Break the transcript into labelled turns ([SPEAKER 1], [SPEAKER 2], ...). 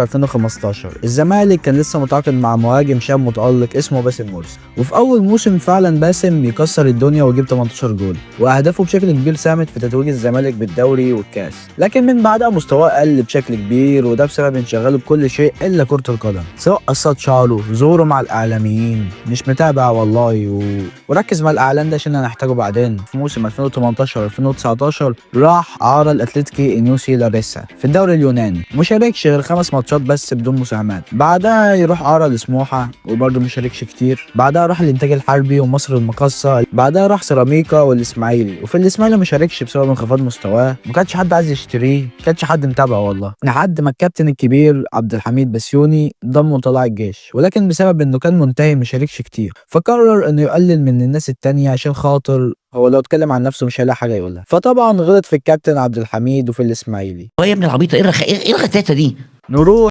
[SPEAKER 1] 2015 الزمالك كان لسه متعاقد مع مهاجم شاب متألق اسمه باسم مرسي، وفي اول موسم فعلا باسم بيكسر الدنيا ويجيب 18 جول، واهدافه بشكل كبير ساهمت في تتويج الزمالك بالدوري والكاس. لكن من بعدها مستواه قل بشكل كبير، وده بسبب انشغاله بكل شيء الا كرة القدم، سواء قصات شعره، ظهوره مع الاعلاميين. مش متابع والله وركز مع الاعلان ده عشان هنحتاجه بعدين. في موسم 2018 2019 راح عار الاتلتيكي انيوسي لاريسا في الدوري اليوناني، مشاركش غير 5 ماتشات بس بدون مساهمات. بعدها يروح عار لسموحه وبرضه مشاركش كتير. بعدها راح الانتاج الحربي ومصر المقاصه. بعدها راح سيراميكا والاسماعيلي، وفي الاسماعيلي مشاركش بسبب انخفاض مستواه، ما كانش حد عايز يشتريه، ما كانش حد متابعه والله، لحد ما الكابتن الكبير عبد الحميد بسيوني ضمه وطلع الجيش. ولكن بسبب انه كان منتهي مشاركش كتير، فقرر انه يقلل من الناس التانية عشان خاطر هو لو اتكلم عن نفسه مش هيلاقي حاجه يقولها. فطبعا غلط في الكابتن عبد الحميد وفي الاسماعيلي.
[SPEAKER 2] هو يا ابن العبيطه ايه الغتاتة دي؟
[SPEAKER 1] نروح